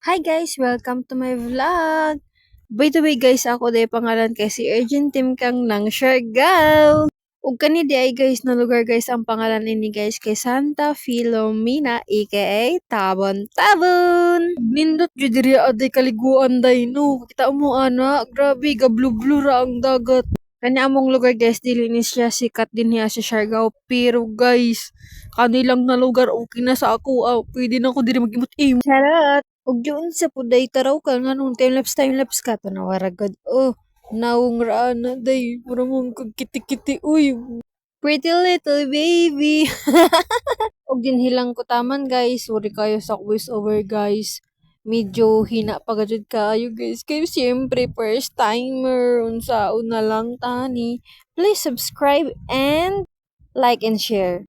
Hi guys! Welcome to my vlog! By the way guys, ako day pangalan kay si Urgent Team Kang ng Siargao! Ug kani di ay guys na lugar guys ang pangalan ini guys kay Santa Filomena aka Tabon Tabon! Nindot jud diri aday kaliguan day no. Kita mo ana, grabe gablu-blue ra ang dagat. Kani among lugar guys, dili ni siya sikat din niya sa Siargao. Pero guys, kanilang na lugar okay na sa ako. Pwede na ako diri mag-imot-imot. Charot! Ug yun sa puday taraw ka nga nung time lapse ka to nawaragad. Oh, naong raan na day. Murang mong kagkiti-kiti. Uy, pretty little baby. Og ginhilang ko taman guys. Sorry kayo sa voice over guys. Medyo hina pa gajud kaayo guys. Kaya siyempre first timer. Unsa una lang tani. Please subscribe and like and share.